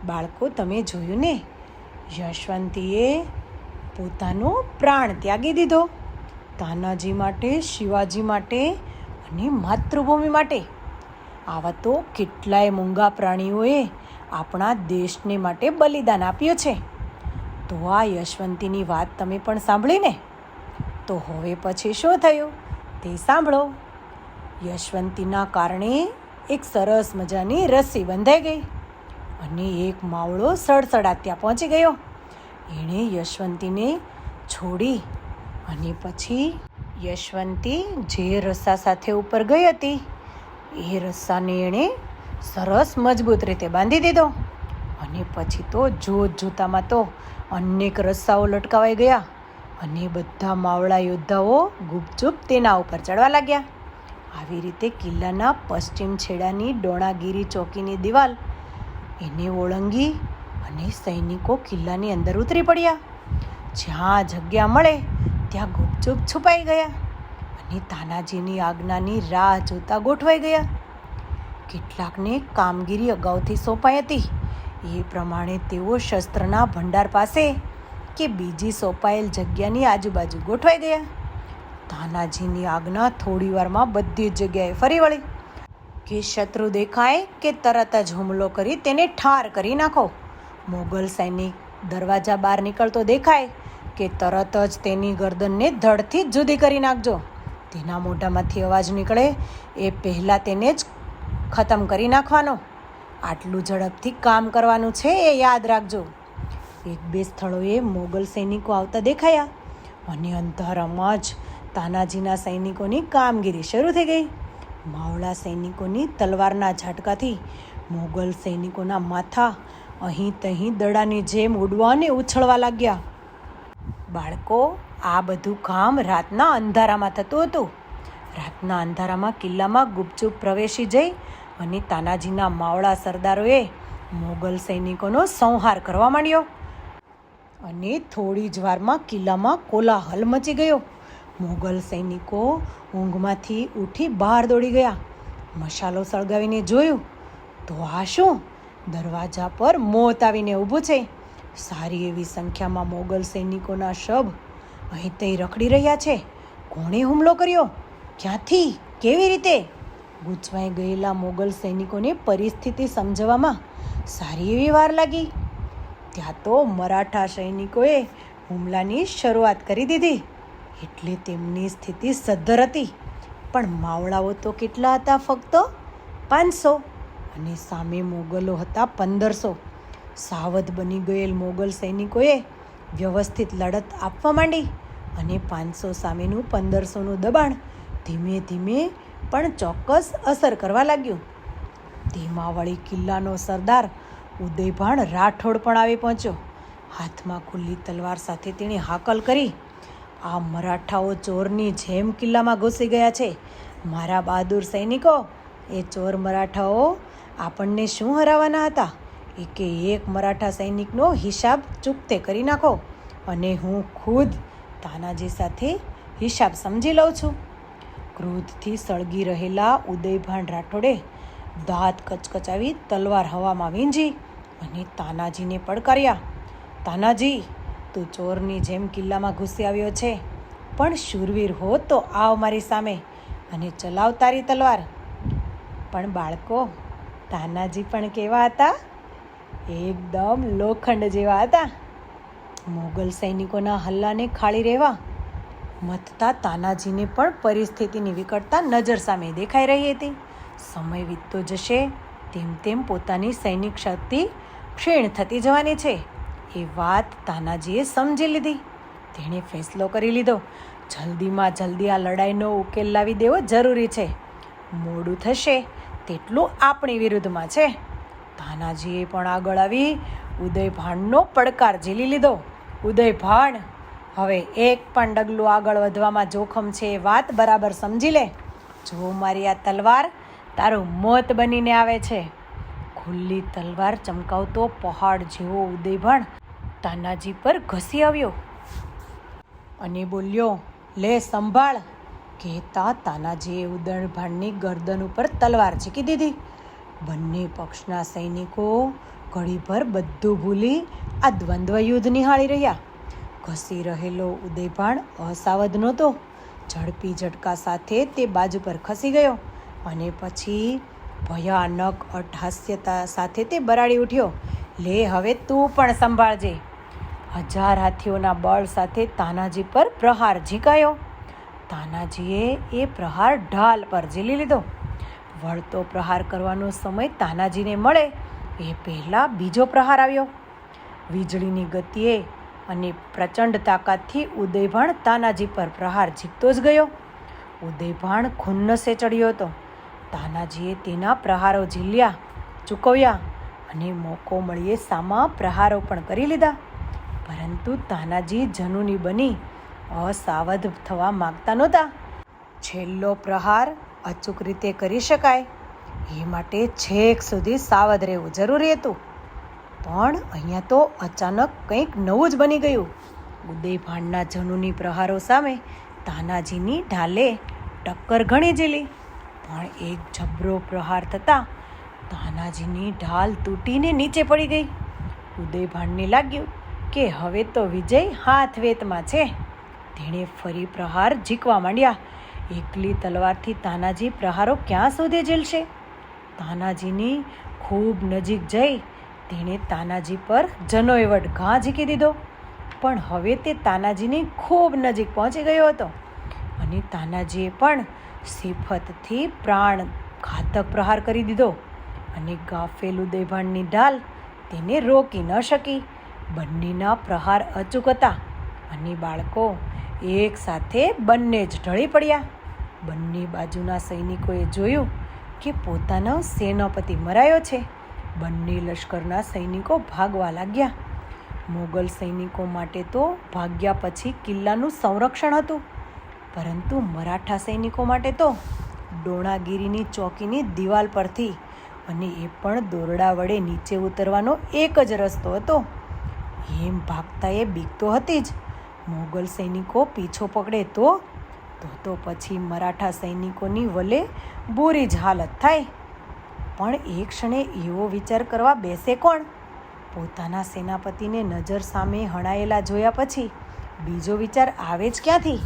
બાળકો, તમે જોયું ને, યશવંતીએ પોતાનો પ્રાણ ત્યાગી દીધો તાનાજી માટે, શિવાજી માટે અને માતૃભૂમિ માટે. આવા તો કેટલાય મૂંગા પ્રાણીઓએ આપણા દેશને માટે બલિદાન આપ્યું છે. તો આ યશવંતીની વાત તમે પણ સાંભળીને? તો હવે પછી શું થયું તે સાંભળો. યશવંતીના કારણે એક સરસ મજાની રસ્સી બંધાઈ ગઈ અને એક માવળો સડસડાટ ત્યાં પહોંચી ગયો. એણે યશવંતીને છોડી અને પછી યશવંતી જે રસ્સા સાથે ઉપર ગઈ હતી એ રસ્સાને એણે સરસ મજબૂત રીતે બાંધી દીધો. અને પછી તો જોતામાં તો અનેક રસ્સાઓ લટકાવાઈ ગયા અને બધા માવળા યોદ્ધાઓ ગુપચુપ તેના ઉપર ચડવા લાગ્યા. આવી રીતે કિલ્લાના પશ્ચિમ છેડાની ડોણાગીરી ચોકીની દિવાલ એને ઓળંગી અને સૈનિકો કિલ્લાની અંદર ઉતરી પડ્યા. જ્યાં જગ્યા મળે ત્યાં ગુપચુપ છુપાઈ ગયા અને તાનાજીની આજ્ઞાની રાહ જોતા ગોઠવાઈ ગયા. કેટલાકને કામગીરી અગાઉથી સોંપાઈ હતી. એ પ્રમાણે તેઓ શસ્ત્રના ભંડાર પાસે કે બીજી સોંપાયેલ જગ્યાની આજુબાજુ ગોઠવાઈ ગયા. તાનાજીની આજ્ઞા થોડી વારમાં બધી જ જગ્યાએ ફરી વળી કે શત્રુ દેખાય કે તરત જ હુમલો કરી તેને ઠાર કરી નાખો. મોગલ સૈનિક દરવાજા બહાર નીકળતો દેખાય કે તરત જ તેની ગરદનને ધડથી જ જુદી કરી નાખજો. તેના મોઢામાંથી અવાજ નીકળે એ પહેલાં તેને જ ખતમ કરી નાખવાનો. આટલું ઝડપથી કામ કરવાનું છે એ યાદ રાખજો. એક બે સ્થળોએ મોગલ સૈનિકો આવતા દેખાયા અને અંધારામાં જ તાનાજીના સૈનિકોની કામગીરી શરૂ થઈ ગઈ. માવળા સૈનિકોની તલવારના ઝાટકાથી મોગલ સૈનિકોના માથા અહીં તહીં દડાની જેમ ઉડવા અને ઉછળવા લાગ્યા. બાળકો, આ બધું કામ રાતના અંધારામાં થતું હતું. રાતના અંધારામાં કિલ્લામાં ગુપચુપ પ્રવેશી જઈ અને તાનાજીના માવળા સરદારોએ મોગલ સૈનિકોનો સંહાર કરવા માંડ્યો અને થોડી જ વારમાં કિલ્લામાં કોલાહલ મચી ગયો. મોગલ સૈનિકો ઊંઘમાંથી ઉઠી બહાર દોડી ગયા. મશાલો સળગાવીને જોયું તો આ શું? દરવાજા પર મોત આવીને ઊભું છે. સારી એવી સંખ્યામાં મોગલ સૈનિકોના શબ અહીં તહીં રખડી રહ્યા છે. કોણે હુમલો કર્યો? ક્યાંથી? કેવી રીતે? ગૂંચવાઈ ગયેલા મોગલ સૈનિકોને પરિસ્થિતિ સમજવામાં સારી એવી વાર લાગી. ત્યાં તો મરાઠા સૈનિકોએ હુમલાની શરૂઆત કરી દીધી. એટલે તેમની સ્થિતિ સદ્ધર હતી. પણ માવળાઓ તો કેટલા હતા? ફક્ત 500 અને સામે મોગલો હતા 1500. સાવધ બની ગયેલ મોગલ સૈનિકોએ વ્યવસ્થિત લડત આપવા માંડી અને 500 સામેનું 1500નું દબાણ ધીમે ધીમે પણ ચોક્કસ અસર કરવા લાગ્યું. તેમાં વળી કિલ્લાનો સરદાર ઉદયભાણ રાઠોડ પણ આવી પહોંચ્યો. હાથમાં ખુલ્લી તલવાર સાથે તેણે હાકલ કરી, આ મરાઠાઓ ચોરની જેમ કિલ્લામાં ઘૂસી ગયા છે. મારા બહાદુર સૈનિકો, એ ચોર મરાઠાઓ આપણને શું હરાવવાના હતા? એકે એક મરાઠા સૈનિકનો હિસાબ ચૂકતે કરી નાખો અને હું ખુદ તાનાજી સાથે હિસાબ સમજી લઉં છું. ક્રોધથી સળગી રહેલા ઉદયભાન રાઠોડે દાંત કચકચાવી તલવાર હવામાં વીંજી અને તાનાજીને પડકાર્યા. તાનાજી, તું ચોરની જેમ કિલ્લામાં ઘૂસી આવ્યો છે, પણ શૂરવીર હો તો આવ મારી સામે અને ચલાવ તારી તલવાર. પણ બાળકો, તાનાજી પણ કેવા હતા? એકદમ લોખંડ જેવા હતા. મોગલ સૈનિકોના હલ્લાને ખાળી રહેવા મથતા તાનાજીને પણ પરિસ્થિતિની વિકટતા નજર સામે દેખાઈ રહી હતી. સમય વીતતો જશે તેમ તેમ પોતાની સૈનિક શક્તિ ક્ષીણ થતી જવાની છે એ વાત તાનાજીએ સમજી લીધી. તેણે ફેંસલો કરી લીધો, જલ્દીમાં જલ્દી આ લડાઈનો ઉકેલ લાવી દેવો જરૂરી છે. મોડું થશે તેટલું આપણી વિરુદ્ધમાં છે. તાનાજીએ પણ આગળ આવી ઉદયભાણનો પડકાર ઝીલી લીધો. ઉદયભાણ, હવે એક પણ ડગલું આગળ વધવામાં જોખમ છે એ વાત બરાબર સમજી લે. જો મારી આ તલવાર તારું મોત બનીને આવે છે. ખુલ્લી તલવાર ચમકાવતો પહાડ જેવો ઉદયભાણ તાનાજી પર ઘસી આવ્યો અને બોલ્યો, લે સંભાળ. કહેતા તાનાજીએ ઉદયભાણની ગરદન ઉપર તલવાર ઝીકી દીધી. બંને પક્ષના સૈનિકો ઘડીભર બધું ભૂલી આ દ્વંદ્વ યુદ્ધ નિહાળી રહ્યા. ઘસી રહેલો ઉદયભાન અસાવધ નહોતો. ઝડપી ઝટકા સાથે તે બાજુ પર ખસી ગયો અને પછી ભયાનક અટ્ટહાસ્યતા સાથે તે બરાડી ઉઠ્યો. લે હવે તું પણ સંભાળજે. 1000 હાથીઓના બળ સાથે તાનાજી પર પ્રહાર ઝીકાયો. તાનાજીએ એ પ્રહાર ઢાલ પર ઝીલી લીધો. વળતો પ્રહાર કરવાનો સમય તાનાજીને મળે એ પહેલાં બીજો પ્રહાર આવ્યો. વીજળીની ગતિએ અને પ્રચંડ તાકાતથી ઉદયભાન તાનાજી પર પ્રહાર ઝીકતો જ ગયો. ઉદયભાન ખુન્નસે ચડ્યો હતો. તાનાજીએ તેના પ્રહારો ઝીલ્યા, ચૂકવ્યા અને મોકો મળીએ સામા પ્રહારો પણ કરી લીધા. પરંતુ તાનાજી જનૂની બની અસાવધ થવા માગતા નહોતા. છેલ્લો પ્રહાર અચૂક રીતે કરી શકાય એ માટે છેક સુધી સાવધ રહેવું જરૂરી હતું. પણ અહીંયા તો અચાનક કંઈક નવું જ બની ગયું. ઉદયભાનના જનૂની પ્રહારો સામે તાનાજીની ઢાલે ટક્કર ઘણી ઝીલી. પણ એક જબરો પ્રહાર થતાં તાનાજીની ઢાલ તૂટીને નીચે પડી ગઈ. ઉદયભાનને લાગ્યું કે હવે તો વિજય હાથ વેતમાં છે. તેણે ફરી પ્રહાર ઝીકવા માંડ્યા. એકલી તલવારથી તાનાજી પ્રહારો ક્યાં સુધી ઝીલશે? તાનાજીની ખૂબ નજીક જઈ તેણે તાનાજી પર જનોયવટ ઘા ઝીકી દીધો. પણ હવે તે તાનાજીની ખૂબ નજીક પહોંચી ગયો હતો અને તાનાજીએ પણ સિફતથી પ્રાણ ઘાતક પ્રહાર કરી દીધો અને ગાફેલ ઉદયભાનની ઢાલ તેને રોકી ન શકી. બંનેના પ્રહાર અચૂક હતા અને બાળકો એક સાથે બંને જ ઢળી પડ્યા. બંને બાજુના સૈનિકોએ જોયું કે પોતાનો સેનાપતિ મરાયો છે. બંને લશ્કરના સૈનિકો ભાગવા લાગ્યા. મોગલ સૈનિકો માટે તો ભાગ્યા પછી કિલ્લાનું સંરક્ષણ હતું, પરંતુ મરાઠા સૈનિકો માટે તો ડોણાગીરીની ચોકીની દિવાલ પરથી અને એ પણ દોરડા વડે નીચે ઉતરવાનો એક જ રસ્તો હતો. એમ ભાગતા એ બીક તો હતી જ. મોગલ સૈનિકો પીછો પકડે તો પછી મરાઠા સૈનિકોની વલે બુરી જ હાલત થાય. પણ એક ક્ષણે એવો વિચાર કરવા બેસે કોણ? પોતાના સેનાપતિને નજર સામે હણાયેલા જોયા પછી બીજો વિચાર આવે જ ક્યાંથી?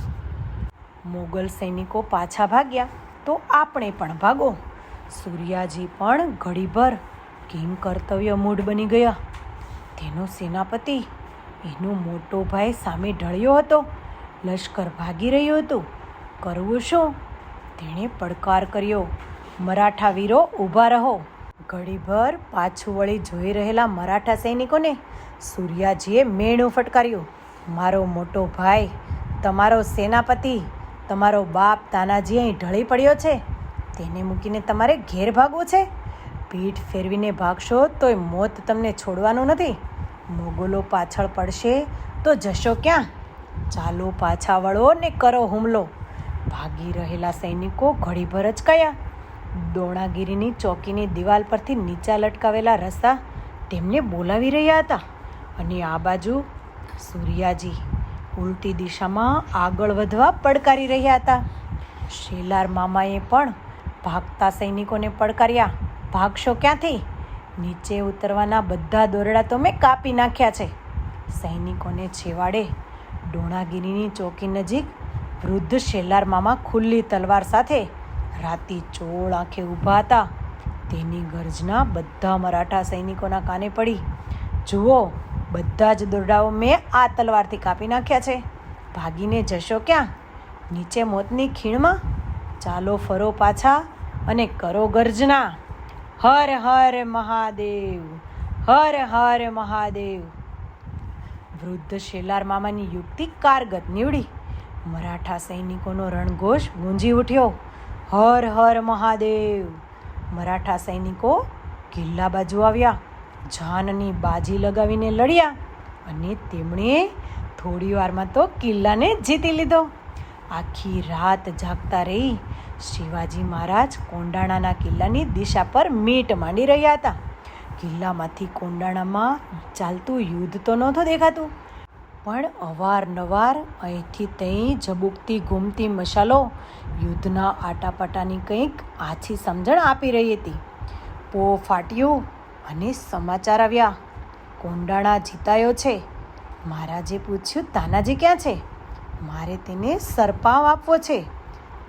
મોગલ સૈનિકો પાછા ભાગ્યા તો આપણે પણ ભાગો. સૂર્યાજી પણ ઘડીભર કિંગ કર્તવ્ય મૂઢ બની ગયા. તેનો સેનાપતિ એનો મોટો ભાઈ સામે ઢળ્યો હતો. લશ્કર ભાગી રહ્યું હતું. કરવું શું? તેણે પડકાર કર્યો, મરાઠા વીરો ઊભા રહો. ઘડીભર પાછું વળી જોઈ રહેલા મરાઠા સૈનિકોને સૂર્યાજીએ મેણું ફટકાર્યું. મારો મોટો ભાઈ, તમારો સેનાપતિ, તમારો બાપ તાનાજી અહીં ઢળી પડ્યો છે. તેને મૂકીને તમારે ઘેર ભાગવું છે? પીઠ ફેરવીને ભાગશો તોય મોત તમને છોડવાનું નથી. મોગલો પાછળ પડશે તો જશો ક્યાં? ચાલો પાછા વળો ને કરો હુમલો. ભાગી રહેલા સૈનિકો ઘડીભર અચકાયા. દોણાગીરીની ચોકીની દિવાલ પરથી નીચા લટકાવેલા રસ્તા તેમને બોલાવી રહ્યા હતા અને આ બાજુ સૂર્યાજી ઉલટી દિશામાં આગળ વધવા પડકારી રહ્યા હતા. શેલાર મામાએ પણ ભાગતા સૈનિકોને પડકાર્યા, ભાગશો ક્યાંથી? નીચે ઉતરવાના બધા દોરડા તો મેં કાપી નાખ્યા છે. સૈનિકોને છેવાડે ડોણાગીરીની ચોકી નજીક વૃદ્ધ શેલાર મામા ખુલ્લી તલવાર સાથે રાતી ચોળ આંખે ઊભા હતા. તેની ગર્જના બધા મરાઠા સૈનિકોના કાને પડી. જુઓ, બધા જ દોરડાઓ મેં આ તલવારથી કાપી નાખ્યા છે. ભાગીને જશો ક્યાં? નીચે મોતની ખીણમાં? ચાલો ફરો પાછા અને કરો ગર્જના, હર હર મહાદેવ, હર હર મહાદેવ. વૃદ્ધ શેલાર મામાની યુક્તિ કારગત નીવડી. મરાઠા સૈનિકોનો રણઘોષ ગુંજી ઉઠ્યો, હર હર મહાદેવ. મરાઠા સૈનિકો કિલ્લા બાજુ આવ્યા, જાનની બાજી લગાવીને લડ્યા અને તેમણે થોડી વારમાં તો કિલ્લાને જીતી લીધો. આખી રાત જાગતા રહી શિવાજી મહારાજ કોંડાણાના કિલ્લાની દિશા પર મીટ માંડી રહ્યા હતા. કિલ્લામાંથી કોંડાણામાં ચાલતું યુદ્ધ તો નહોતું દેખાતું, પણ અવારનવાર અહીંથી ત્યાં ઝબૂકતી ઘૂમતી મશાલો યુદ્ધના આટાપાટાની કંઈક આછી સમજણ આપી રહી હતી. પો ફાટ્યું અને સમાચાર આવ્યા, કોંડાણા જીતાયો છે. મહારાજે પૂછ્યું, તાનાજી ક્યાં છે? મારે તેને સરપાવ આપવો છે.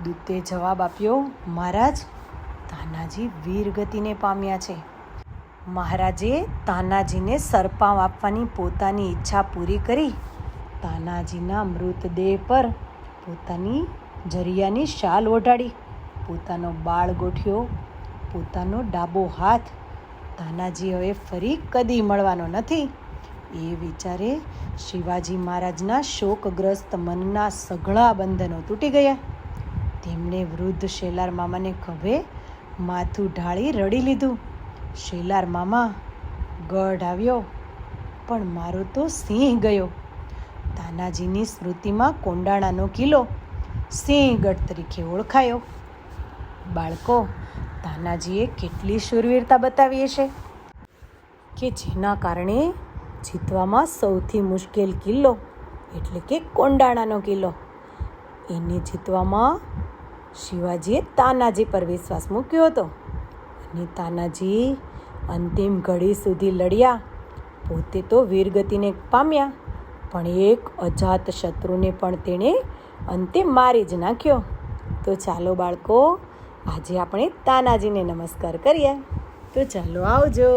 દૂતે જવાબ આપ્યો, મહારાજ, તાનાજી વીરગતિને પામ્યા છે. મહારાજે તાનાજીને સરપાવ આપવાની પોતાની ઈચ્છા પૂરી કરી તાનાજીના મૃતદેહ પર પોતાની જરિયાની શાલ ઓઢાડી, પોતાનો બાળ ગોઠ્યો, પોતાનો ડાબો હાથ. તાનાજી હવે ફરી કદી મળવાનો નથી એ વિચારે શિવાજી મહારાજના શોકગ્રસ્ત મનના સઘળા બંધનો તૂટી ગયા. તેમણે વૃદ્ધ શેલાર મામાને ખભે માથું ઢાળી રડી લીધું. શેલાર મામા, ગઢ આવ્યો પણ મારો તો સિંહ ગયો. તાનાજીની સ્મૃતિમાં કોંડાણાનો કિલ્લો સિંહગઢ તરીકે ઓળખાયો. બાળકો, તાનાજીએ કેટલી શૂરવીરતા બતાવી હશે કે જેના કારણે જીતવામાં સૌથી મુશ્કેલ કિલ્લો એટલે કે કોંડાણાનો કિલ્લો, એને જીતવામાં શિવાજીએ તાનાજી પર વિશ્વાસ મૂક્યો હતો. અને તાનાજી અંતિમ ઘડી સુધી લડ્યા. પોતે તો વીરગતિને પામ્યા, પણ એક અજાત શત્રુને પણ તેણે અંતે મારી જ નાખ્યો. તો ચાલો બાળકો, આજે આપણે તાનાજીને નમસ્કાર કરીએ. તો ચાલો, આવજો.